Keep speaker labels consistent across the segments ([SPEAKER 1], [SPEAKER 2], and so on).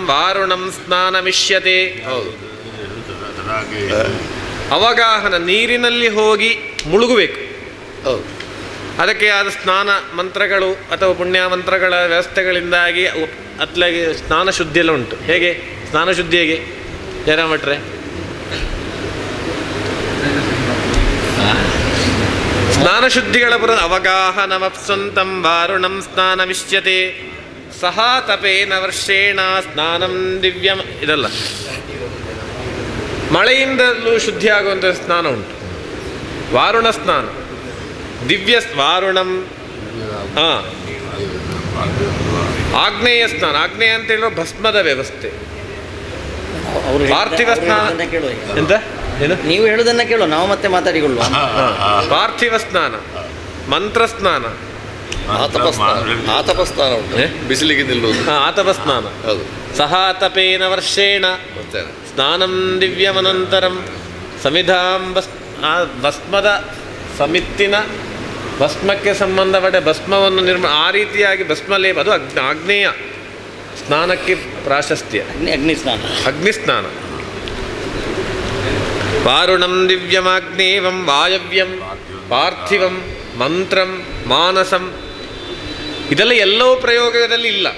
[SPEAKER 1] ವಾರುಣಂ ಸ್ನಾನಮಿಷ್ಯತೆ.
[SPEAKER 2] ಹೌದು.
[SPEAKER 1] ಅವಗಾಹನ, ನೀರಿನಲ್ಲಿ ಹೋಗಿ ಮುಳುಗಬೇಕು.
[SPEAKER 2] ಹೌದು.
[SPEAKER 1] ಅದಕ್ಕೆ ಆದ ಸ್ನಾನ ಮಂತ್ರಗಳು ಅಥವಾ ಪುಣ್ಯ ಮಂತ್ರಗಳ ವ್ಯವಸ್ಥೆಗಳಿಂದಾಗಿ ಅತ್ಲಾಗಿ ಸ್ನಾನ ಶುದ್ಧಿ ಎಲ್ಲ ಉಂಟು. ಹೇಗೆ ಸ್ನಾನ ಶುದ್ಧಿ ಹೇಗೆ ಜನ ಮಟ್ರೆ? ಸ್ನಾನ ಶುದ್ಧಿಗಳ ಪುರ ಅವಗಾಹನಮಪ್ಸಂತಂ ವಾರುಣಂ ಸ್ನಾನಮಿಷ್ಯತೆ ಸಹ ತಪೇನ ವರ್ಷೇಣ ಸ್ನಾನಂ ದಿವ್ಯಂ. ಇದಲ್ಲ, ಮಳೆಯಿಂದಲೂ ಶುದ್ಧಿಯಾಗುವಂಥ ಸ್ನಾನ ಉಂಟು. ವಾರುಣ ಸ್ನಾನ, ದಿವ್ಯ ವಾರುಣಂ. ಆಗ್ನೇಯ ಸ್ನಾನ, ಆಗ್ನೇಯ ಅಂತ ಹೇಳಿರೋ ಭಸ್ಮದ ವ್ಯವಸ್ಥೆ. ಪಾರ್ಥಿವ ಸ್ನಾನ ಎಂತ ಏನು
[SPEAKER 3] ನೀವು ಹೇಳುದನ್ನ ಕೇಳುವ, ನಾವು ಮತ್ತೆ ಮಾತಾಡಿಕೊಳ್ಳುವ.
[SPEAKER 1] ಪಾರ್ಥಿವ ಸ್ನಾನ, ಮಂತ್ರ ಸ್ನಾನ,
[SPEAKER 2] ಆತಪ ಸ್ನಾನ ಉಂಟು, ಬಿಸಿಲಿಗೆ ನಿಲ್ಲುವುದು.
[SPEAKER 1] ಆತಪ ಸ್ನಾನ.
[SPEAKER 2] ಹೌದು.
[SPEAKER 1] ಸಹ ತಪೇನ ವರ್ಷೇಣ ಸ್ನಾನಂ ದಿವ್ಯಮನಂತರಂ ಸಮಿಧಾಂ ಭಸ್ಮದ ಸಮಿತ್ತಿನ ಭಸ್ಮಕ್ಕೆ ಸಂಬಂಧಪಟ್ಟ ಭಸ್ಮವನ್ನು ಆ ರೀತಿಯಾಗಿ ಭಸ್ಮಲೇಪ, ಅದು ಆಗ್ನೇಯ ಸ್ನಾನಕ್ಕೆ ಪ್ರಾಶಸ್ತ್ಯ. ಅಗ್ನಿಸ್ನಾನ. ವಾರುಣಂ ದಿವ್ಯಮಾಗ್ನೇಯಂ ವಾಯವ್ಯಂ ಪಾರ್ಥಿವಂ ಮಂತ್ರಂ ಮಾನಸಂ. ಇದೆಲ್ಲ ಎಲ್ಲವೂ ಪ್ರಯೋಗದಲ್ಲಿ ಇಲ್ಲ.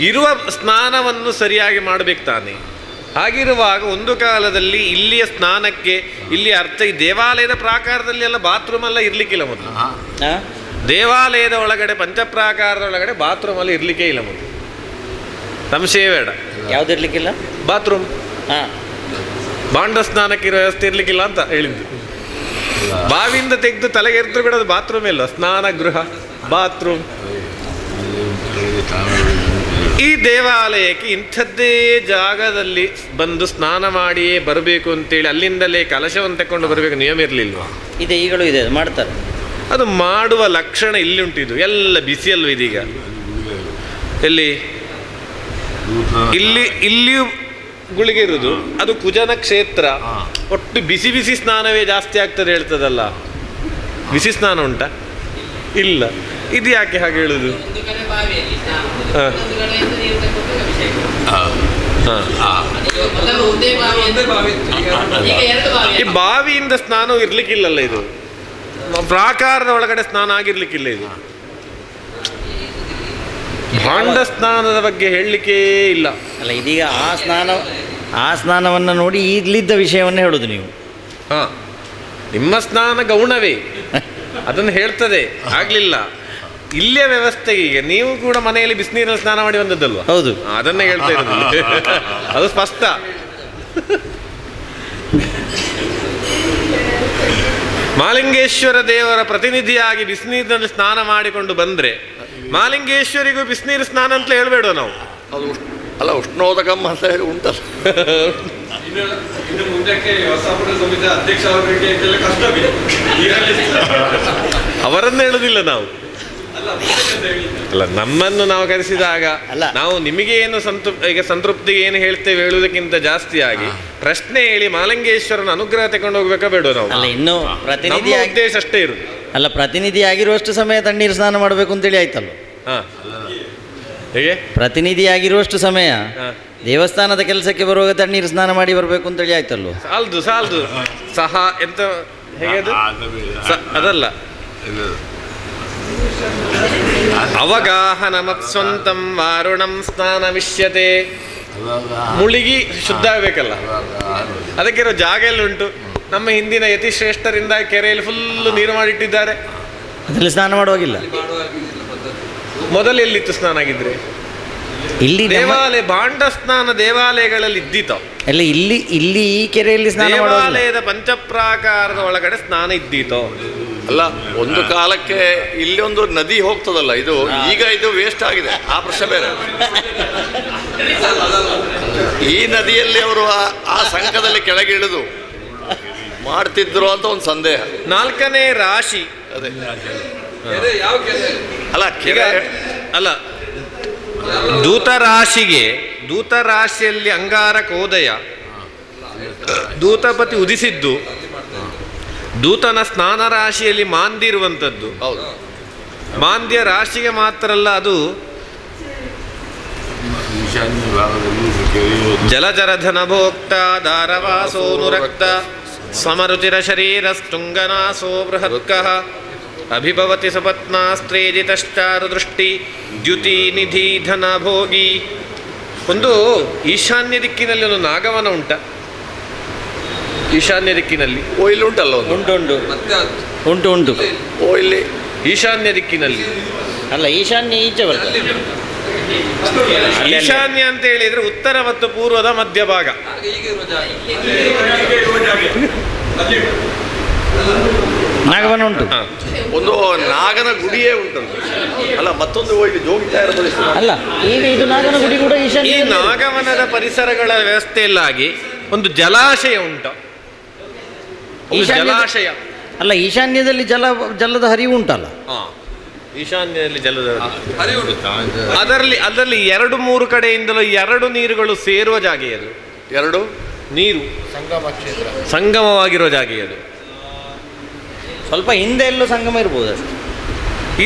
[SPEAKER 1] ಇರುವ ಸ್ನಾನವನ್ನು ಸರಿಯಾಗಿ ಮಾಡಬೇಕು ತಾನೆ. ಹಾಗಿರುವಾಗ ಒಂದು ಕಾಲದಲ್ಲಿ ಇಲ್ಲಿಯ ಸ್ನಾನಕ್ಕೆ ಇಲ್ಲಿ ಅರ್ಥ, ಈ ದೇವಾಲಯದ ಪ್ರಾಕಾರದಲ್ಲಿ ಎಲ್ಲ ಬಾತ್ರೂಮ್ ಎಲ್ಲ ಇರಲಿಕ್ಕಿಲ್ಲ ಮೊದಲು. ದೇವಾಲಯದ ಒಳಗಡೆ ಪಂಚಪ್ರಾಕಾರದ ಒಳಗಡೆ ಬಾತ್ರೂಮ್ ಎಲ್ಲ ಇರಲಿಕ್ಕೆ ಇಲ್ಲ ಮೊದಲು. ಸಂಶಯ ಬೇಡ.
[SPEAKER 3] ಯಾವ್ದು ಇರ್ಲಿಕ್ಕಿಲ್ಲ?
[SPEAKER 1] ಬಾತ್ರೂಮ್. ಬಾಂಡ ಸ್ನಾನಕ್ಕೆ ಇರೋ ವ್ಯವಸ್ಥೆ ಇರ್ಲಿಕ್ಕಿಲ್ಲ ಅಂತ ಹೇಳಿದ್ದು. ಬಾವಿಯಿಂದ ತೆಗೆದು ತಲೆಗೆ ಎರೆದ್ರು ಕೂಡ ಅದು ಬಾತ್ರೂಮ್ ಇಲ್ಲ, ಸ್ನಾನ ಗೃಹ ಬಾತ್ರೂಮ್. ಈ ದೇವಾಲಯಕ್ಕೆ ಇಂಥದ್ದೇ ಜಾಗದಲ್ಲಿ ಬಂದು ಸ್ನಾನ ಮಾಡಿಯೇ ಬರಬೇಕು ಅಂತೇಳಿ ಅಲ್ಲಿಂದಲೇ ಕಲಶವನ್ನು ತಕೊಂಡು ಬರಬೇಕು ನಿಯಮ ಇರಲಿಲ್ವಾ?
[SPEAKER 3] ಇದೆ, ಈಗಲೂ ಇದೆ, ಮಾಡ್ತಾರೆ.
[SPEAKER 1] ಅದು ಮಾಡುವ ಲಕ್ಷಣ ಇಲ್ಲಿ ಉಂಟಿದ್ದು. ಎಲ್ಲ ಬಿಸಿ ಅಲ್ವ ಇದೀಗ. ಎಲ್ಲಿ ಇಲ್ಲಿಯೂ ಗುಳಿಗೆ ಇರುವುದು, ಅದು ಕುಜನ ಕ್ಷೇತ್ರ. ಒಟ್ಟು ಬಿಸಿ ಬಿಸಿ ಸ್ನಾನವೇ ಜಾಸ್ತಿ ಆಗ್ತದೆ ಹೇಳ್ತದಲ್ಲ. ಬಿಸಿ ಸ್ನಾನ ಉಂಟಾ? ಇಲ್ಲ. ಇದು ಯಾಕೆ ಹಾಗೆ ಹೇಳುದು? ಈ ಬಾವಿಯಿಂದ ಸ್ನಾನವೂ ಇರ್ಲಿಕ್ಕಿಲ್ಲಲ್ಲ. ಇದು ಪ್ರಾಕಾರದ ಒಳಗಡೆ ಸ್ನಾನ ಆಗಿರ್ಲಿಕ್ಕಿಲ್ಲ. ಇದು ಭಾಂಡ ಸ್ನಾನದ ಬಗ್ಗೆ ಹೇಳಲಿಕ್ಕೇ ಇಲ್ಲ.
[SPEAKER 3] ಅಲ್ಲ, ಇದೀಗ ಆ ಸ್ನಾನವನ್ನು ನೋಡಿ ಇಲ್ಲಿದ್ದ ವಿಷಯವನ್ನು ಹೇಳುದು ನೀವು.
[SPEAKER 1] ನಿಮ್ಮ ಸ್ನಾನ ಗೌಣವೇ, ಅದನ್ನು ಹೇಳ್ತದೆ. ಆಗ್ಲಿಲ್ಲ ಇಲ್ಲಿಯ ವ್ಯವಸ್ಥೆಗೆ. ಈಗ ನೀವು ಕೂಡ ಮನೆಯಲ್ಲಿ ಬಿಸಿನೀರಲ್ಲಿ ಸ್ನಾನ ಮಾಡಿ ಬಂದದ್ದಲ್ವ?
[SPEAKER 3] ಹೌದು,
[SPEAKER 1] ಅದನ್ನೇ ಹೇಳ್ತಾ ಇರೋದು. ಅದು ಸ್ಪಷ್ಟ. ಮಾಲಿಂಗೇಶ್ವರ ದೇವರ ಪ್ರತಿನಿಧಿಯಾಗಿ ಬಿಸಿನೀರಿನಲ್ಲಿ ಸ್ನಾನ ಮಾಡಿಕೊಂಡು ಬಂದ್ರೆ ಮಾಲಿಂಗೇಶ್ವರಿಗೂ ಬಿಸಿನೀರು ಸ್ನಾನ ಅಂತ ಹೇಳ್ಬೇಡ ನಾವು.
[SPEAKER 2] ಅದು ಅಲ್ಲ, ಉಷ್ಣೋದಕಂ ಅಂತ ಹೇಳಿ ಉಂಟಲ್ಲ.
[SPEAKER 1] ಅವರನ್ನು ಹೇಳುದಿಲ್ಲ ನಾವು. ಅಲ್ಲ, ನಮ್ಮನ್ನು ನಾವು ಕರೆಸಿದಾಗ ನಾವು ನಿಮಗೆ ಏನು ಈಗ ಸಂತೃಪ್ತಿಗೆ ಏನು ಹೇಳ್ತೇವೆ ಹೇಳುವುದಕ್ಕಿಂತ ಜಾಸ್ತಿಯಾಗಿ ಪ್ರಶ್ನೆ ಹೇಳಿ ಮಾಲಿಂಗೇಶ್ವರನ ಅನುಗ್ರಹ ತಗೊಂಡು ಹೋಗ್ಬೇಕಾ ಬೇಡ ನಾವು?
[SPEAKER 3] ಅಲ್ಲ, ಇನ್ನು ಪ್ರತಿನಿಧಿ
[SPEAKER 1] ಉದ್ದೇಶ ಅಷ್ಟೇ ಇರುದು.
[SPEAKER 3] ಅಲ್ಲ, ಪ್ರತಿನಿಧಿ ಆಗಿರುವಷ್ಟು ಸಮಯ ತಣ್ಣೀರು ಸ್ನಾನ ಮಾಡಬೇಕು ಅಂತೇಳಿ ಆಯ್ತಲ್ಲ.
[SPEAKER 1] ಹೇಗೆ
[SPEAKER 3] ಪ್ರತಿನಿಧಿಯಾಗಿರುವಷ್ಟು ಸಮಯ ದೇವಸ್ಥಾನದ ಕೆಲಸಕ್ಕೆ ಬರುವಾಗ ತಣ್ಣೀರು ಸ್ನಾನ ಮಾಡಿ ಬರಬೇಕು ಅಂತೇಳಿ ಆಯ್ತಲ್ವ?
[SPEAKER 1] ಸಾಲ್ದು ಸಹ ಎಂತ ಹೇಗೆ ಅದಲ್ಲ. ಅವಗಾಹನಮಪ್ಸ್ವಂತಂ ವಾರುಣಂ ಸ್ನಾನಮಿಷ್ಯತೆ. ಮುಳುಗಿ ಶುದ್ಧ ಆಗಬೇಕಲ್ಲ, ಅದಕ್ಕಿರೋ ಜಾಗ ಎಲ್ಲ ಉಂಟು. ನಮ್ಮ ಹಿಂದಿನ ಯತಿಶ್ರೇಷ್ಠರಿಂದ ಕೆರೆಯಲ್ಲಿ ಫುಲ್ಲು ನೀರು ಮಾಡಿಟ್ಟಿದ್ದಾರೆ.
[SPEAKER 3] ಅದರಲ್ಲಿ ಸ್ನಾನ ಮಾಡುವಾಗಿಲ್ಲ.
[SPEAKER 1] ಮೊದಲು ಎಲ್ಲಿತ್ತು ಸ್ನಾನ ಆಗಿದ್ರೆ? ಇಲ್ಲಿ ದೇವಾಲಯ ಭಾಂಡ ಸ್ನಾನ ದೇವಾಲಯಗಳಲ್ಲಿ ಇದ್ದಿತ್ತು.
[SPEAKER 3] ಅಲ್ಲ, ಇಲ್ಲಿ ಈ ಕೆರೆಯಲ್ಲಿ ಸ್ನಾನ
[SPEAKER 1] ದೇವಾಲಯದ ಪಂಚಪ್ರಾಕಾರದ ಒಳಗಡೆ ಸ್ನಾನ ಇದ್ದೀತೋ?
[SPEAKER 2] ಅಲ್ಲ, ಒಂದು ಕಾಲಕ್ಕೆ ಇಲ್ಲಿ ಒಂದು ನದಿ ಹೋಗ್ತದಲ್ಲ, ಇದು ಈಗ ಇದು ವೇಸ್ಟ್ ಆಗಿದೆ. ಆ ಪ್ರಶ್ನೆ ಬೇರೆ. ಈ ನದಿಯಲ್ಲಿ ಅವರು ಆ ಸಂಕದಲ್ಲಿ ಕೆಳಗೆ ಇಳಿದು ಮಾಡ್ತಿದ್ರು ಅಂತ ಒಂದು ಸಂದೇಹ.
[SPEAKER 1] 4ನೇ ರಾಶಿ
[SPEAKER 2] ಅದೇ ಅಲ್ಲ,
[SPEAKER 1] ಅಲ್ಲ, ದೂತರಾಶಿಯಲ್ಲಿ ಅಂಗಾರಕೋದಯ ದೂತಪತಿ ಉದಿಸಿದ್ದು, ದೂತನ ಸ್ನಾನ ರಾಶಿಯಲ್ಲಿ ಮಾಂದಿರುವಂಥದ್ದು. ಮಾಂದ್ಯ ರಾಶಿಗೆ ಮಾತ್ರ ಅಲ್ಲ, ಅದು
[SPEAKER 4] ಈಶಾನ್ಯ ಭಾಗದಲ್ಲಿ ಕೆರೆಯುವುದು
[SPEAKER 1] ಜಲಚರಧನ ಭೋಕ್ತ ದಾರವಾಸೋನುರಕ್ತ ಸಮರುಚಿರ ಶರೀರಸ್ತುಂಗನಾಸೋ ಬೃಹತ್ಕಃ ಅಭಿಭವತಿ ಸಪತ್ನಾಸ್ತ್ರೇಜಿತಶ್ಚಾರುದೃಷ್ಟಿ ದ್ಯುತಿ ನಿಧಿ ಧನ ಭೋಗಿ. ಒಂದು ಈಶಾನ್ಯ ದಿಕ್ಕಿನಲ್ಲಿ ಒಂದು ನಾಗವನ ಉಂಟ. ಈಶಾನ್ಯ ದಿಕ್ಕಿನಲ್ಲಿ
[SPEAKER 2] ಓ ಇಲ್ಲಿ ಉಂಟಲ್ಲ ಒಂದು.
[SPEAKER 3] ಉಂಟು
[SPEAKER 2] ಓ ಇಲ್ಲಿ
[SPEAKER 1] ಈಶಾನ್ಯ ದಿಕ್ಕಿನಲ್ಲಿ
[SPEAKER 3] ಅಲ್ಲ, ಈಶಾನ್ಯ ಈಚೆ ಬರ್ತದೆ.
[SPEAKER 1] ಈಶಾನ್ಯ ಅಂತ ಹೇಳಿದ್ರೆ ಉತ್ತರ ಮತ್ತು ಪೂರ್ವದ ಮಧ್ಯಭಾಗ.
[SPEAKER 3] ನಾಗವನ ಉಂಟು.
[SPEAKER 2] ಒಂದು ನಾಗನ ಗುಡಿಯೇ ಉಂಟಲ್ಲ. ಅಲ್ಲ ಮತ್ತೊಂದು ಇಲ್ಲಿ ಜೋಗಿತಾಯರ ಪರಿಸರ.
[SPEAKER 3] ಅಲ್ಲ, ಈಗ ಇದು ನಾಗನ ಗುಡಿ ಕೂಡ
[SPEAKER 1] ಈ
[SPEAKER 3] ಈಶಾನ್ಯ.
[SPEAKER 1] ನಾಗವನದ ಪರಿಸರಗಳ ವ್ಯವಸ್ಥೆಯಲ್ಲಾಗಿ ಒಂದು ಜಲಾಶಯ ಉಂಟು. ಒಂದು ಜಲಾಶಯ
[SPEAKER 3] ಅಲ್ಲ, ಈಶಾನ್ಯದಲ್ಲಿ ಜಲದ ಹರಿವು ಉಂಟಲ್ಲ.
[SPEAKER 1] ಈಶಾನ್ಯದಲ್ಲಿ ಜಲದ ಅದರಲ್ಲಿ 2-3 ಕಡೆಯಿಂದಲೂ 2 ನೀರುಗಳು ಸೇರುವ ಜಾಗ ಅದು.
[SPEAKER 2] 2
[SPEAKER 1] ನೀರು ಸಂಗಮವಾಗಿರೋ ಜಾಗ ಅದು.
[SPEAKER 3] ಸ್ವಲ್ಪ ಹಿಂದೆ ಎಲ್ಲೋ ಸಂಗಮ ಇರ್ಬೋದು ಅಷ್ಟೇ.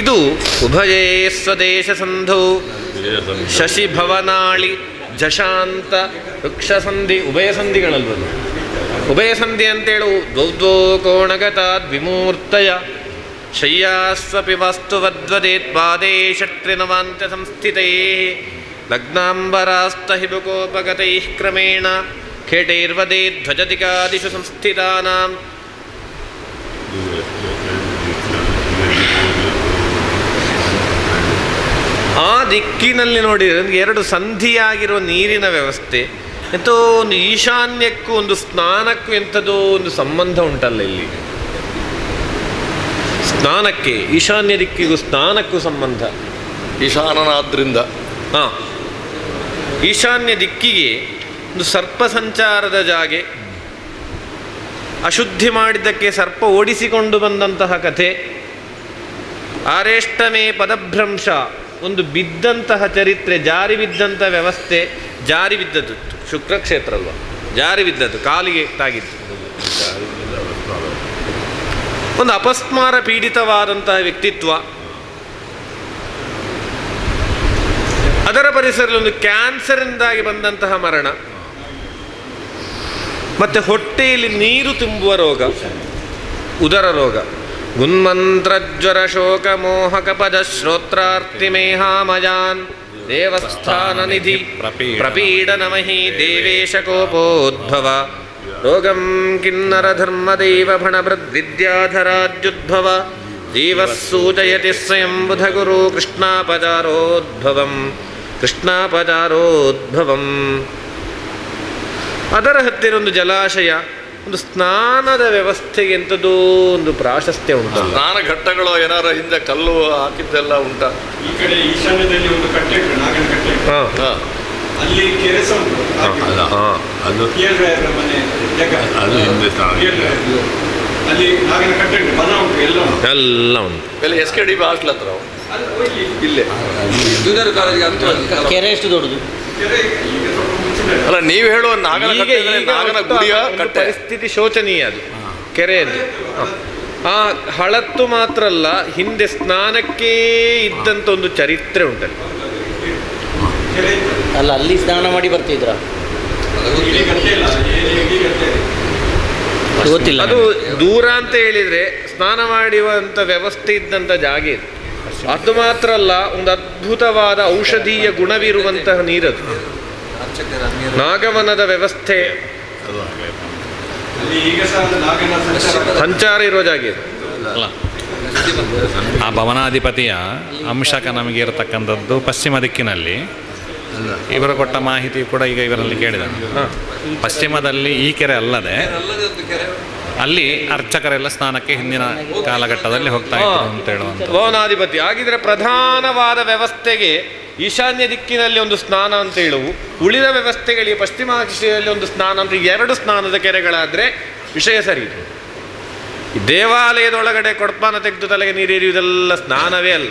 [SPEAKER 1] ಇದು ಉಭಯೇ ಸ್ವದೇಶ ಸಂಧೌ ಶಶಿ ಭವನಾಳಿ ಜಶಾಂತ ವೃಕ್ಷ ಸಂಧಿ. ಉಭಯ ಸಂಧಿಗಳಲ್ವದು. ಉಭಯ ಸಂಧಿ ಅಂತೇಳು ದ್ವೌದ್ವೋ ಕೋಣಗತಾದ್ ವಿಮೂರ್ತಯ ಶಯ್ಯಾಸ್ವಪಿ ವಾಸ್ತುವದ್ವದೇತ್ ಪಾದೇ ಷಟ್ರಿನವಾಂತ್ಯ ಸಂಸ್ಥಿತೈ ಲಗ್ನಾಂಬರಾಸ್ತ ಹಿಬುಕೋಪಗತೈ ಕ್ರಮೇಣ ಖೇಟೈರ್ವದೇ ಧ್ವಜತಿಕಾದಿಷು ಸಂಸ್ಥಿತಾನಾಂ. ಆ ದಿಕ್ಕಿನಲ್ಲಿ ನೋಡಿದರೆ 2 ಸಂಧಿಯಾಗಿರುವ ನೀರಿನ ವ್ಯವಸ್ಥೆ. ಎಂತೋ ಒಂದು ಈಶಾನ್ಯಕ್ಕೂ ಒಂದು ಸ್ನಾನಕ್ಕೂ ಎಂಥದೋ ಒಂದು ಸಂಬಂಧ ಉಂಟಲ್ಲ ಇಲ್ಲಿ. ಸ್ನಾನಕ್ಕೆ, ಈಶಾನ್ಯ ದಿಕ್ಕಿಗೂ ಸ್ನಾನಕ್ಕೂ ಸಂಬಂಧ.
[SPEAKER 2] ಈಶಾನನಾದ್ರಿಂದ
[SPEAKER 1] ಈಶಾನ್ಯ ದಿಕ್ಕಿಗೆ ಒಂದು ಸರ್ಪ ಸಂಚಾರದ ಜಾಗೆ. ಅಶುದ್ಧಿ ಮಾಡಿದ್ದಕ್ಕೆ ಸರ್ಪ ಓಡಿಸಿಕೊಂಡು ಬಂದಂತಹ ಕಥೆ. ಆರೇಷ್ಟಮೇ ಪದಭ್ರಂಶ, ಒಂದು ಬಿದ್ದಂತಹ ಚರಿತ್ರೆ, ಜಾರಿ ಬಿದ್ದಂಥ ವ್ಯವಸ್ಥೆ. ಜಾರಿ ಬಿದ್ದದ್ದು ಶುಕ್ರಕ್ಷೇತ್ರ ಅಲ್ವ, ಜಾರಿ ಬಿದ್ದದ್ದು, ಕಾಲಿಗೆ ತಾಗಿದ್ದು. ಒಂದು ಅಪಸ್ಮಾರ ಪೀಡಿತವಾದಂತಹ ವ್ಯಕ್ತಿತ್ವ. ಅದರ ಪರಿಸರದಲ್ಲಿ ಒಂದು ಕ್ಯಾನ್ಸರಿಂದಾಗಿ ಬಂದಂತಹ ಮರಣ. ಮತ್ತು ಹೊಟ್ಟೆಯಲ್ಲಿ ನೀರು ತುಂಬುವ ರೋಗ, ಉದರ ರೋಗ. ಗುನ್ಮಂತ್ರಜ್ವರ ಶೋಕ ಮೋಹಕ ಪದ ಶ್ರೋತ್ರಾರ್ತಿಮೇಹಾಮಯಾನ್ ದೇವಸ್ಥಾನ ನಿಧಿ ಪ್ರಪೀಡನಮಹಿ ದೇವೇಶ ಕೋಪೋದ್ಭವ ರೋಗಂ ಕಿನ್ನರ ಧರ್ಮದೈವ ಭಣಭೃದ್ವಿದ್ಯಾಧರಾಜ್ಯುದ್ಭವ ಜೀವಃ ಸೂಚಯತಿ ಸ್ವಯಂ ಬುಧ ಗುರು ಕೃಷ್ಣಾಪಚಾರೋದ್ಭವಂ. ಅದರ ಹತ್ತಿರ ಒಂದು ಜಲಾಶಯ, ಒಂದು ಸ್ನಾನದ ವ್ಯವಸ್ಥೆಗೆ ಎಂಥದೋ ಒಂದು ಪ್ರಾಶಸ್ತ್ಯ ಉಂಟಲ್ಲ.
[SPEAKER 2] ಸ್ನಾನ ಘಟ್ಟಗಳು ಏನಾರ ಹಿಂದೆ ಕಲ್ಲು ಹಾಕಿದ್ದೆಲ್ಲ ಉಂಟ.
[SPEAKER 5] ಈ ಕಡೆ ಈಶಾನ್ಯದಲ್ಲಿ ಒಂದು ಕಟ್ಟೆ ಉಂಟು, ನಾಗನ ಕಟ್ಟೆ. ಅಲ್ಲಿ ಕೆರೆ ಸಹ ಉಂಟು.
[SPEAKER 4] ಅದು
[SPEAKER 5] ಮನೆ
[SPEAKER 4] ಅದು ಹಿಂದೆ
[SPEAKER 5] ಅಲ್ಲಿ ನಾಗನ ಕಟ್ಟೆ ಉಂಟು, ಬನ ಉಂಟು, ಎಲ್ಲ
[SPEAKER 1] ಉಂಟು.
[SPEAKER 2] ಎಲ್ಲ SKD ಹಾಸ್ಟೆಲ್ ಹತ್ರ
[SPEAKER 5] ಇಲ್ಲೇ
[SPEAKER 3] ಕೆರೆ ಎಷ್ಟು ದೊಡ್ಡದು?
[SPEAKER 5] ಕೆರೆ ಈಗ ಸ್ವಲ್ಪ ಮುಚ್ಚಿದೆ.
[SPEAKER 2] ಅಲ್ಲ ನೀವು ಹೇಳುವ ನಾಗನ
[SPEAKER 1] ಈಗ
[SPEAKER 2] ನಾಗನ ಗುಡಿಯ
[SPEAKER 1] ಒಂದು
[SPEAKER 2] ಕಟ್ಟೆ
[SPEAKER 1] ಪರಿಸ್ಥಿತಿ ಶೋಚನೀಯ ಅದು ಕೆರೆಯಲ್ಲಿ. ಆ ಹಳತ್ತು ಮಾತ್ರ ಅಲ್ಲ, ಹಿಂದೆ ಸ್ನಾನಕ್ಕೇ ಇದ್ದಂಥ ಒಂದು ಚರಿತ್ರೆ ಉಂಟಲ್ಲಿ.
[SPEAKER 5] ಕೆರೆ
[SPEAKER 3] ಅಲ್ಲ, ಅಲ್ಲಿ ಸ್ನಾನ ಮಾಡಿ ಬರ್ತಿದ್ರ?
[SPEAKER 5] ಇಡೀ ಗದ್ದೆ ಇಲ್ಲ, ಇಡೀ ಗದ್ದೆ.
[SPEAKER 3] ಗೊತ್ತಿಲ್ಲ.
[SPEAKER 1] ಅದು ದೂರ ಅಂತ ಹೇಳಿದರೆ ಸ್ನಾನ ಮಾಡುವಂಥ ವ್ಯವಸ್ಥೆ ಇದ್ದಂಥ ಜಾಗ ಇದು. ಅದು ಮಾತ್ರ ಅಲ್ಲ, ಒಂದು ಅದ್ಭುತವಾದ ಔಷಧೀಯ ಗುಣವಿರುವಂತಹ ನೀರದು. ನಾಗವನದ ವ್ಯವಸ್ಥೆ,
[SPEAKER 5] ಅಲ್ಲಿ ಈಗ ಸಹ ನಾಗನ
[SPEAKER 1] ಸಂಚಾರ ಇರೋ ಜಾಗ ಇದು.
[SPEAKER 6] ಅಲ್ಲ, ಆ ಭವನಾಧಿಪತಿಯ ಅಂಶಕ ನಮಗೆ ಇರತಕ್ಕಂಥದ್ದು ಪಶ್ಚಿಮ ದಿಕ್ಕಿನಲ್ಲಿ. ಇವರು ಕೊಟ್ಟ ಮಾಹಿತಿ ಕೂಡ ಈಗ ಇವರಲ್ಲಿ ಕೇಳಿದ. ಪಶ್ಚಿಮದಲ್ಲಿ ಈ ಕೆರೆ ಅಲ್ಲದೆ ಅಲ್ಲಿ ಅರ್ಚಕರೆಲ್ಲ ಸ್ನಾನಕ್ಕೆ ಹಿಂದಿನ ಕಾಲಘಟ್ಟದಲ್ಲಿ ಹೋಗ್ತಾ ಇದ್ರು ಅಂತ ಹೇಳುವಂಥ
[SPEAKER 1] ಭವನಾಧಿಪತಿ ಆಗಿದ್ರೆ ಪ್ರಧಾನವಾದ ವ್ಯವಸ್ಥೆಗೆ ಈಶಾನ್ಯ ದಿಕ್ಕಿನಲ್ಲಿ ಒಂದು ಸ್ನಾನ ಅಂತ ಹೇಳುವು, ಉಳಿದ ವ್ಯವಸ್ಥೆಗಳಿಗೆ ಪಶ್ಚಿಮ ದಿಕ್ಕಿನಲ್ಲಿ ಒಂದು ಸ್ನಾನ ಅಂತ 2 ಸ್ನಾನದ ಕೆರೆಗಳಾದರೆ ವಿಷಯ ಸರಿ. ಈ ದೇವಾಲಯದೊಳಗಡೆ ಕೊಡ್ಪಾನ ತೆಗೆದು ತಲೆಗೆ ನೀರು ಎರಿಯುವುದೆಲ್ಲ ಸ್ನಾನವೇ ಅಲ್ಲ.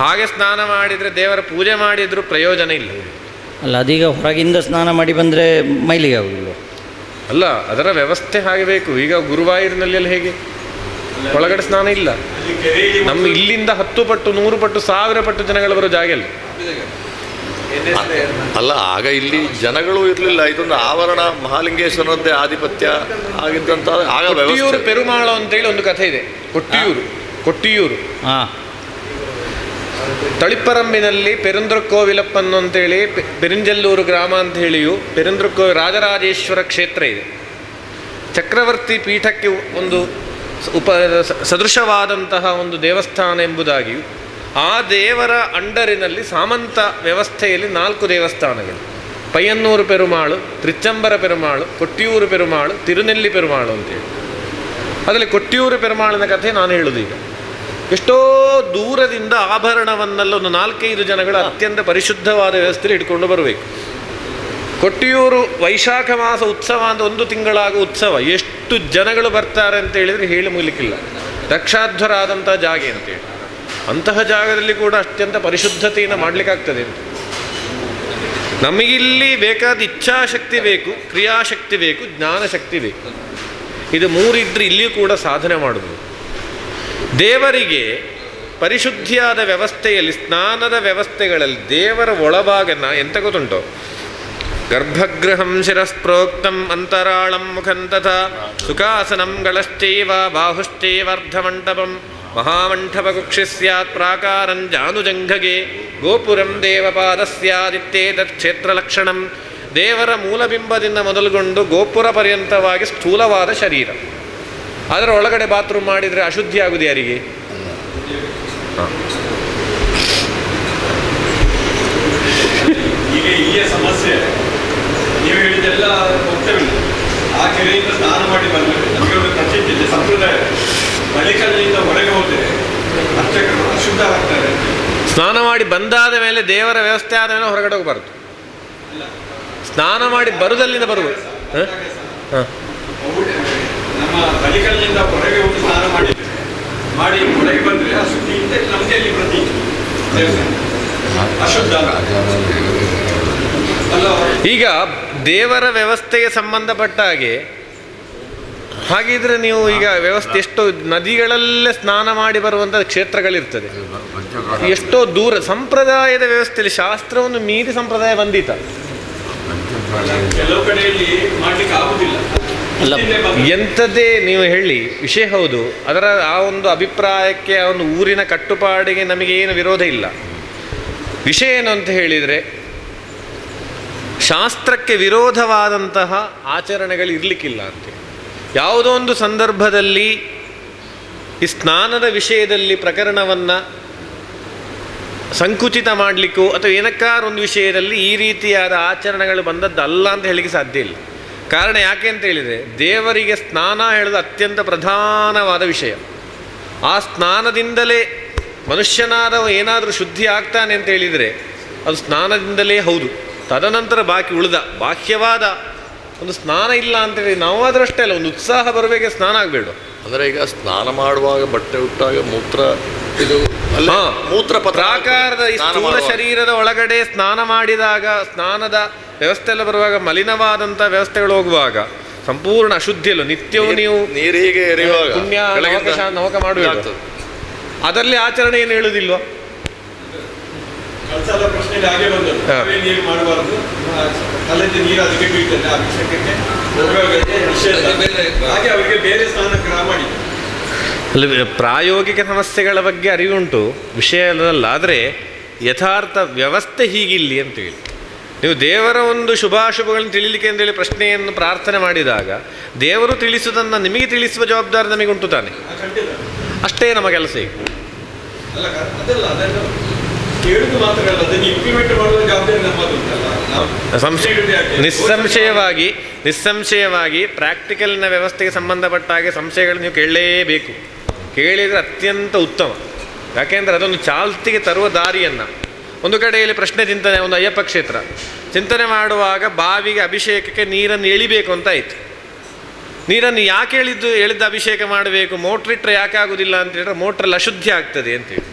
[SPEAKER 1] ಹಾಗೆ ಸ್ನಾನ ಮಾಡಿದರೆ ದೇವರ ಪೂಜೆ ಮಾಡಿದರೂ ಪ್ರಯೋಜನ ಇಲ್ಲ.
[SPEAKER 3] ಅಲ್ಲ, ಅದೀಗ ಹೊರಗಿಂದ ಸ್ನಾನ ಮಾಡಿ ಬಂದರೆ ಮೈಲಿಗೆ ಆಗುದಿಲ್ಲ.
[SPEAKER 1] ಅಲ್ಲ, ಅದರ ವ್ಯವಸ್ಥೆ ಹಾಗೆ ಬೇಕು. ಈಗ ಗುರುವಾಯೂರಿನಲ್ಲಿ ಹೇಗೆ ಒಳಗಡೆ ಸ್ನಾನ ಇಲ್ಲ. ನಮ್ಮ ಇಲ್ಲಿಂದ 10 ಪಟ್ಟು 100 ಪಟ್ಟು 1000 ಪಟ್ಟು ಜನಗಳು ಬರೋ ಜಾಗ ಇಲ್ಲ.
[SPEAKER 2] ಅಲ್ಲ, ಆಗ ಇಲ್ಲಿ ಜನಗಳು ಇರಲಿಲ್ಲ. ಇದೊಂದು ಆವರಣ ಮಹಾಲಿಂಗೇಶ್ವರನದ್ದೇ ಆಧಿಪತ್ಯ ಆಗಿದ್ದಂತ ಆಗ
[SPEAKER 1] ಕೊಟ್ಟಿಯೂರು
[SPEAKER 2] ವ್ಯವಸ್ಥೆ.
[SPEAKER 1] ಪೆರುಮಾಳು ಅಂತೇಳಿ ಒಂದು ಕಥೆ ಇದೆ. ಕೊಟ್ಟಿಯೂರು
[SPEAKER 3] ಹಾಂ
[SPEAKER 1] ತಳಿಪ್ಪರಂಬಿನಲ್ಲಿ ಪೆರುಂದ್ರಕೋವಿಲಪ್ಪನ್ನು ಅಂತೇಳಿ ಪೆರಿಂಜಲ್ಲೂರು ಗ್ರಾಮ ಅಂತ ಹೇಳಿಯೂ ರಾಜರಾಜೇಶ್ವರ ಕ್ಷೇತ್ರ ಇದೆ. ಚಕ್ರವರ್ತಿ ಪೀಠಕ್ಕೆ ಒಂದು ಸದೃಶವಾದಂತಹ ಒಂದು ದೇವಸ್ಥಾನ ಎಂಬುದಾಗಿಯೂ, ಆ ದೇವರ ಅಂಡರಿನಲ್ಲಿ ಸಾಮಂತ ವ್ಯವಸ್ಥೆಯಲ್ಲಿ 4 ದೇವಸ್ಥಾನಗಳು: ಪಯ್ಯನ್ನೂರು ಪೆರುಮಾಳು, ತ್ರಿಚ್ಚಂಬರ ಪೆರುಮಾಳು, ಕೊಟ್ಟಿಯೂರು ಪೆರುಮಾಳು, ತಿರುನೆಲ್ಲಿ ಪೆರುಮಾಳು ಅಂತೇಳಿ. ಅದರಲ್ಲಿ ಕೊಟ್ಟಿಯೂರು ಪೆರುಮಾಳಿನ ಕಥೆ ನಾನು ಹೇಳುವುದು. ಈಗ ಎಷ್ಟೋ ದೂರದಿಂದ ಆಭರಣವನ್ನೆಲ್ಲ ಒಂದು 4-5 ಜನಗಳು ಅತ್ಯಂತ ಪರಿಶುದ್ಧವಾದ ವ್ಯವಸ್ಥೆಯಲ್ಲಿ ಇಟ್ಕೊಂಡು ಬರಬೇಕು. ಕೊಟ್ಟಿಯೂರು ವೈಶಾಖ ಮಾಸ ಉತ್ಸವ ಅಂತ 1 ತಿಂಗಳಾಗುವ ಉತ್ಸವ. ಎಷ್ಟು ಜನಗಳು ಬರ್ತಾರೆ ಅಂತ ಹೇಳಿದರೆ ಹೇಳಿ ಮುಗಿಲಿಕ್ಕಿಲ್ಲ. ಲಕ್ಷಾಧ್ವರಾದಂಥ ಜಾಗ ಅಂತೇಳಿ, ಅಂತಹ ಜಾಗದಲ್ಲಿ ಕೂಡ ಅತ್ಯಂತ ಪರಿಶುದ್ಧತೆಯನ್ನು ಮಾಡಲಿಕ್ಕಾಗ್ತದೆ ಅಂತ. ನಮಗಿಲ್ಲಿ ಬೇಕಾದ ಇಚ್ಛಾಶಕ್ತಿ ಬೇಕು, ಕ್ರಿಯಾಶಕ್ತಿ ಬೇಕು, ಜ್ಞಾನಶಕ್ತಿ ಬೇಕು. ಇದು 3 ಇದ್ದರೆ ಇಲ್ಲಿಯೂ ಕೂಡ ಸಾಧನೆ ಮಾಡುವುದು. ದೇವರಿಗೆ ಪರಿಶುದ್ಧಿಯಾದ ವ್ಯವಸ್ಥೆಯಲ್ಲಿ, ಸ್ನಾನದ ವ್ಯವಸ್ಥೆಗಳಲ್ಲಿ ದೇವರ ಒಳಭಾಗನ ಎಂತ ಗೊತ್ತುಂಟೋ, ಗರ್ಭಗೃಹಂ ಶಿರಸ್ಪ್ರೋಕ್ತಂ ಅಂತರಾಳಂ ಮುಖಂ ತಥಾ ಸುಖಾಸನಂ ಗಳಶ್ಚೈವ ಬಾಹುಶ್ಚೈವರ್ಧಮಂಟಪಂ ಮಹಾಮಂಟಪಕುಕ್ಷಿ ಸ್ಯಾತ್ ಪ್ರಾಕಾರಂ ಜಾನುಜಂಘಗೆ ಗೋಪುರಂ ದೇವಪಾದಸ್ಯಾದಿತ್ತೇತತ್ ಕ್ಷೇತ್ರಲಕ್ಷಣಂ. ದೇವರ ಮೂಲಬಿಂಬದಿಂದ ಮೊದಲುಗೊಂಡು ಗೋಪುರ ಪರ್ಯಂತವಾಗಿ ಸ್ಥೂಲವಾದ ಶರೀರ. ಅದರ ಒಳಗಡೆ ಬಾತ್ರೂಮ್ ಮಾಡಿದರೆ ಅಶುದ್ಧಿ ಆಗುವುದು ಯಾರಿಗೆ?
[SPEAKER 5] ಈಗ ಇಲ್ಲಿಯ ಸಮಸ್ಯೆ ನೀವು ಹೇಳಿದೆಲ್ಲ ಹೋಗ್ತೇವಿಲ್ಲ. ಆ ಕೆರೆಯಿಂದ ಸ್ನಾನ ಮಾಡಿ ಬರಬೇಕು. ನಮಗೆ ಒಂದು ಪ್ರಸಿದ್ಧಿ ಇದೆ, ಸಂಪ್ರದಾಯ. ಬಲಿಕಲ್ಲಿಂದ ಹೊರಗೆ ಹೋದರೆ ಅರ್ಚಕರು ಅಶುದ್ಧವಾಗ್ತಾರೆ.
[SPEAKER 1] ಸ್ನಾನ ಮಾಡಿ ಬಂದಾದ ಮೇಲೆ, ದೇವರ ವ್ಯವಸ್ಥೆ ಆದ ಮೇಲೆ ಹೊರಗಡೆ ಹೋಗಬಾರ್ದು. ಸ್ನಾನ ಮಾಡಿ ಬರುದಲ್ಲಿಂದ ಬರುವುದು.
[SPEAKER 5] ನಮ್ಮ ಬಲಿಕಲ್ಲಿಂದ ಹೊರಗೆ ಹೋಗಿ ಸ್ನಾನ ಮಾಡಿ ಹೊರಗೆ ಬಂದರೆ ಅಶುದ್ಧಿ ಅಂತ ನಮಗೆ ಅಲ್ಲಿ ಪ್ರತಿ ಅಶುದ್ಧ ಅಲ್ಲ.
[SPEAKER 1] ಈಗ ದೇವರ ವ್ಯವಸ್ಥೆಗೆ ಸಂಬಂಧಪಟ್ಟ ಹಾಗಿದ್ರೆ ನೀವು ಈಗ ವ್ಯವಸ್ಥೆ ಎಷ್ಟೋ ನದಿಗಳಲ್ಲೇ ಸ್ನಾನ ಮಾಡಿ ಬರುವಂಥ ಕ್ಷೇತ್ರಗಳಿರ್ತದೆ. ಎಷ್ಟೋ ದೂರ ಸಂಪ್ರದಾಯದ ವ್ಯವಸ್ಥೆಯಲ್ಲಿ ಶಾಸ್ತ್ರವನ್ನು ಮೀರಿ ಸಂಪ್ರದಾಯ ಬಂದಿತ.
[SPEAKER 5] ಕೆಲವು ಕಡೆಯಲ್ಲಿ ಮಾಡ್ಲಿಕ್ಕೆ ಆಗುದಿಲ್ಲ.
[SPEAKER 1] ಎಂಥದ್ದೇ ನೀವು ಹೇಳಿ ವಿಷಯ ಹೌದು. ಅದರ ಆ ಒಂದು ಅಭಿಪ್ರಾಯಕ್ಕೆ, ಆ ಒಂದು ಊರಿನ ಕಟ್ಟುಪಾಡಿಗೆ ನಮಗೇನು ವಿರೋಧ ಇಲ್ಲ. ವಿಷಯ ಏನು ಅಂತ ಹೇಳಿದರೆ, ಶಾಸ್ತ್ರಕ್ಕೆ ವಿರೋಧವಾದಂತಹ ಆಚರಣೆಗಳು ಇರಲಿಕ್ಕಿಲ್ಲ ಅಂತೇಳಿ. ಯಾವುದೋ ಒಂದು ಸಂದರ್ಭದಲ್ಲಿ ಈ ಸ್ನಾನದ ವಿಷಯದಲ್ಲಿ ಪ್ರಕರಣವನ್ನು ಸಂಕುಚಿತ ಮಾಡಲಿಕ್ಕೂ ಅಥವಾ ಏನಕ್ಕಾರು ಒಂದು ವಿಷಯದಲ್ಲಿ ಈ ರೀತಿಯಾದ ಆಚರಣೆಗಳು ಬಂದದ್ದಲ್ಲ ಅಂತ ಹೇಳಲಿಕ್ಕೆ ಸಾಧ್ಯ ಇಲ್ಲ. ಕಾರಣ ಯಾಕೆ ಅಂತ ಹೇಳಿದರೆ, ದೇವರಿಗೆ ಸ್ನಾನ ಹೇಳೋದು ಅತ್ಯಂತ ಪ್ರಧಾನವಾದ ವಿಷಯ. ಆ ಸ್ನಾನದಿಂದಲೇ ಮನುಷ್ಯನಾದವ ಏನಾದರೂ ಶುದ್ಧಿ ಆಗ್ತಾನೆ ಅಂತ ಹೇಳಿದರೆ ಅದು ಸ್ನಾನದಿಂದಲೇ ಹೌದು. ತದನಂತರ ಬಾಕಿ ಉಳಿದ ಬಾಹ್ಯವಾದ ಒಂದು ಸ್ನಾನ ಇಲ್ಲ ಅಂತೇಳಿ ನಾವು ಅದರಷ್ಟೇ ಅಲ್ಲ, ಒಂದು ಉತ್ಸಾಹ ಬರಬೇಕೆ ಸ್ನಾನ ಆಗಬೇಡ.
[SPEAKER 2] ಅಂದರೆ ಈಗ ಸ್ನಾನ ಮಾಡುವಾಗ ಬಟ್ಟೆ ಉಟ್ಟಾಗ ಮೂತ್ರ, ಇದು ಮೂತ್ರ
[SPEAKER 1] ಪ್ರಾಕಾರದ ಈ ಸ್ಥೂಲ ಶರೀರದ ಒಳಗಡೆ ಸ್ನಾನ ಮಾಡಿದಾಗ, ಸ್ನಾನದ ವ್ಯವಸ್ಥೆ ಎಲ್ಲ ಬರುವಾಗ, ಮಲಿನವಾದಂಥ ವ್ಯವಸ್ಥೆಗಳು ಹೋಗುವಾಗ ಸಂಪೂರ್ಣ ಅಶುದ್ಧಿಯಲ್ಲ. ನಿತ್ಯವೂ ನೀವು
[SPEAKER 2] ನೀರಿಗೆ ಎರೆಯುವಾಗ
[SPEAKER 1] ಪುಣ್ಯ ನವಕ ಮಾಡುವ ಅದರಲ್ಲಿ ಆಚರಣೆ ಏನು ಹೇಳುವುದಿಲ್ವ?
[SPEAKER 5] ಕಳಸದ ಪ್ರಶ್ನೆಯಲ್ಲಿ ಹಾಗೆ ಬಂದದ್ದು. ನೀರು ಮಾಡಬಾರ್ದು, ಕಲೆದ ನೀರು ಅದಕ್ಕೆ ಬೀಳ್ತದೆ, ಅಭಿಷೇಕಕ್ಕೆ ಹಾಗೆ ಅವರಿಗೆ ಬೇರೆ ಸ್ನಾನ ಗ್ರಹ ಮಾಡಿ.
[SPEAKER 1] ಅಲ್ಲಿ ಪ್ರಾಯೋಗಿಕ ಸಮಸ್ಯೆಗಳ ಬಗ್ಗೆ ಅರಿವುಂಟು, ವಿಷಯ ಅಲ್ಲ. ಆದರೆ ಯಥಾರ್ಥ ವ್ಯವಸ್ಥೆ ಹೀಗಿಲ್ಲಿ ಅಂತೇಳಿ ನೀವು ದೇವರ ಒಂದು ಶುಭಾಶುಭಗಳನ್ನು ತಿಳಿಲಿಕ್ಕೆ ಅಂತೇಳಿ ಪ್ರಶ್ನೆಯನ್ನು ಪ್ರಾರ್ಥನೆ ಮಾಡಿದಾಗ, ದೇವರು ತಿಳಿಸುವುದನ್ನು ನಿಮಗೆ ತಿಳಿಸುವ ಜವಾಬ್ದಾರಿ ನಮಗೆ ಉಂಟು ತಾನೆ. ಅಷ್ಟೇ ನಮ್ಮ ಕೆಲಸ. ಈಗ
[SPEAKER 5] ಅಲ್ಲ ಅದಲ್ಲ, ಅದನ್ನು ಕೇಳುದು ಮಾತ್ರ ಅಲ್ಲ, ಅದನ್ನು ಇಂಪ್ಲಿಮೆಂಟ್ ಮಾಡುವ ಜವಾಬ್ದಾರಿ ನಮ್ಮದುಂಟಲ್ಲ. ನಿಸ್ಸಂಶಯವಾಗಿ ಪ್ರಾಕ್ಟಿಕಲ್ನ ವ್ಯವಸ್ಥೆಗೆ ಸಂಬಂಧಪಟ್ಟ ಹಾಗೆ ಸಂಶಯಗಳು ನೀವು ಕೇಳಲೇಬೇಕು. ಕೇಳಿದರೆ ಅತ್ಯಂತ ಉತ್ತಮ. ಯಾಕೆಂದರೆ ಅದೊಂದು ಚಾಲ್ತಿಗೆ ತರುವ ದಾರಿಯನ್ನು. ಒಂದು ಕಡೆಯಲ್ಲಿ ಪ್ರಶ್ನೆ ಚಿಂತನೆ, ಒಂದು ಅಯ್ಯಪ್ಪ ಕ್ಷೇತ್ರ ಚಿಂತನೆ ಬಾವಿಗೆ ಅಭಿಷೇಕಕ್ಕೆ ನೀರನ್ನು ಎಳಿಬೇಕು ಅಂತ ಆಯಿತು. ನೀರನ್ನು ಯಾಕೆ ಎಳಿದ್ದು ಅಭಿಷೇಕ ಮಾಡಬೇಕು, ಮೋಟ್ರಿಟ್ರೆ ಯಾಕೆ ಆಗೋದಿಲ್ಲ ಅಂತ ಹೇಳಿದ್ರೆ, ಮೋಟ್ರಲ್ಲಿ ಅಶುದ್ಧಿ ಆಗ್ತದೆ ಅಂತೇಳಿ.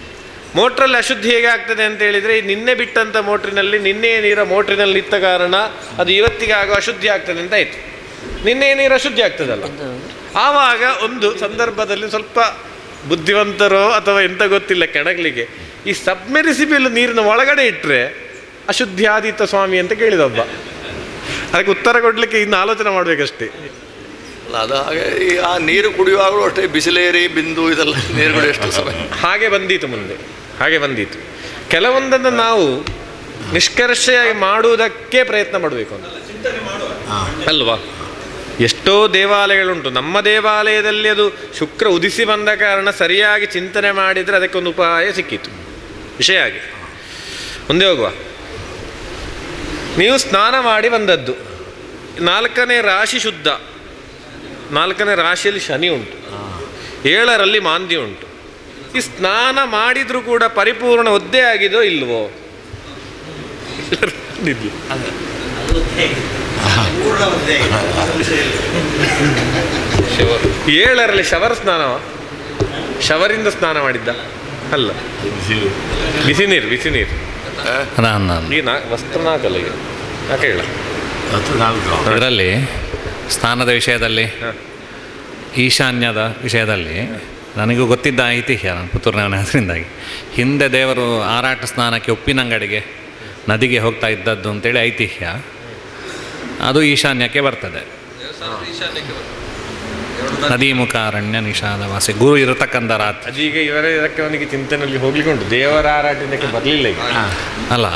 [SPEAKER 5] ಮೋಟ್ರಲ್ಲಿ ಅಶುದ್ಧಿ ಹೇಗೆ ಆಗ್ತದೆ ಅಂತ ಹೇಳಿದರೆ, ನಿನ್ನೆ ಬಿಟ್ಟಂಥ ಮೋಟ್ರಿನಲ್ಲಿ ನಿನ್ನೆ ನೀರ ಮೋಟ್ರಿನಲ್ಲಿ ಇತ್ತ ಕಾರಣ ಅದು ಇವತ್ತಿಗೆ ಆಗೋ ಅಶುದ್ಧಿ ಆಗ್ತದೆ ಅಂತ ಆಯಿತು. ನಿನ್ನೆ ನೀರು ಅಶುದ್ಧಿ ಆಗ್ತದಲ್ಲ. ಆವಾಗ ಒಂದು ಸಂದರ್ಭದಲ್ಲಿ ಸ್ವಲ್ಪ ಬುದ್ಧಿವಂತರೋ ಅಥವಾ ಎಂತ ಗೊತ್ತಿಲ್ಲ ಕೆಣಗಲಿಗೆ, ಈ ಸಬ್ಮೆರಿಸಿಬಲ್ ನೀರಿನ ಒಳಗಡೆ ಇಟ್ಟರೆ ಅಶುದ್ಧ್ಯಾದಿತ ಸ್ವಾಮಿ ಅಂತ ಕೇಳಿದೊಬ್ಬ. ಅದಕ್ಕೆ ಉತ್ತರ ಕೊಡಲಿಕ್ಕೆ ಇನ್ನು ಆಲೋಚನೆ ಮಾಡಬೇಕಷ್ಟೇ.
[SPEAKER 2] ಅಲ್ಲ ಅದು ಹಾಗೆ ಈ ಆ ನೀರು ಕುಡಿಯುವಾಗಲೂ ಅಷ್ಟೇ ಬಿಸಿಲೇರಿ ಬಿಂದು ಇದೆಲ್ಲ ನೀರು ಕುಡಿಯೋ ಎಷ್ಟು ಸಮಯ
[SPEAKER 5] ಹಾಗೆ ಬಂದೀತು ಮುಂದೆ, ಹಾಗೆ ಬಂದೀತು. ಕೆಲವೊಂದನ್ನು ನಾವು ನಿಷ್ಕರ್ಷೆಯಾಗಿ ಮಾಡುವುದಕ್ಕೆ ಪ್ರಯತ್ನ ಮಾಡಬೇಕು ಅಂತ ಅಲ್ವಾ. ಎಷ್ಟೋ ದೇವಾಲಯಗಳುಂಟು. ನಮ್ಮ ದೇವಾಲಯದಲ್ಲಿ ಅದು ಶುಕ್ರ ಉದಿಸಿ ಬಂದ ಕಾರಣ ಸರಿಯಾಗಿ ಚಿಂತನೆ ಮಾಡಿದರೆ ಅದಕ್ಕೊಂದು ಉಪಾಯ ಸಿಕ್ಕಿತು. ವಿಷಯ ಹಾಗೆ ಮುಂದೆ ಹೋಗುವ. ನೀವು ಸ್ನಾನ ಮಾಡಿ ಬಂದದ್ದು, 4ನೇ ರಾಶಿ ಶುದ್ಧ, 4ನೇ ರಾಶಿಯಲ್ಲಿ ಶನಿ ಉಂಟು, 7ರಲ್ಲಿ ಮಾಂದ್ಯ ಉಂಟು. ಈ ಸ್ನಾನ ಮಾಡಿದರೂ ಕೂಡ ಪರಿಪೂರ್ಣ ಒದ್ದೆ ಆಗಿದೋ ಇಲ್ವೋ? 7ರಲ್ಲಿ ಶವರ್ ಸ್ನಾನವ, ಶವರಿಂದ ಸ್ನಾನ ಮಾಡಿದ್ದ ಅಲ್ಲ, ಬಿಸಿ ನೀರು ಈ ವಸ್ತ್ರ ನಾಲ್ಕಲ್ಲ ಈಗ ಯಾಕೆ ಹೇಳ.
[SPEAKER 6] ಇದರಲ್ಲಿ ಸ್ನಾನದ ವಿಷಯದಲ್ಲಿ, ಈಶಾನ್ಯದ ವಿಷಯದಲ್ಲಿ ನನಗೂ ಗೊತ್ತಿದ್ದ ಐತಿಹ್ಯ, ನಾನು ಪುತ್ತೂರಿನವನೇ ಅದರಿಂದಾಗಿ. ಹಿಂದೆ ದೇವರು ಆರಾಟ ಸ್ನಾನಕ್ಕೆ ಉಪ್ಪಿನಂಗಡಿಗೆ ನದಿಗೆ ಹೋಗ್ತಾ ಇದ್ದದ್ದು ಅಂತೇಳಿ ಐತಿಹ್ಯ. ಅದು ಈಶಾನ್ಯಕ್ಕೆ ಬರ್ತದೆ. ನದಿ ಮುಖ ಅರಣ್ಯ ನಿಷಾದವಾಸಿ ಗುರು ಇರತಕ್ಕಂಥ ರಾತ್ರಿ.
[SPEAKER 5] ಅದೀಗ ಇದಕ್ಕೆ ಅವನಿಗೆ ಚಿಂತನೆಯಲ್ಲಿ ಹೋಗ್ಲಿಕ್ಕೆ ಉಂಟು. ದೇವರ ಆರಾಧನೆಗೆ ಬರಲಿಲ್ಲ ಈಗ.
[SPEAKER 6] ಅಲ್ಲ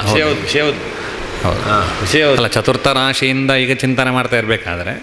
[SPEAKER 5] ವಿಷಯ
[SPEAKER 6] ಹೌದು. ಅಲ್ಲ, ಚತುರ್ಥ ರಾಶಿಯಿಂದ ಈಗ ಚಿಂತನೆ ಮಾಡ್ತಾ ಇರಬೇಕಾದ್ರೆ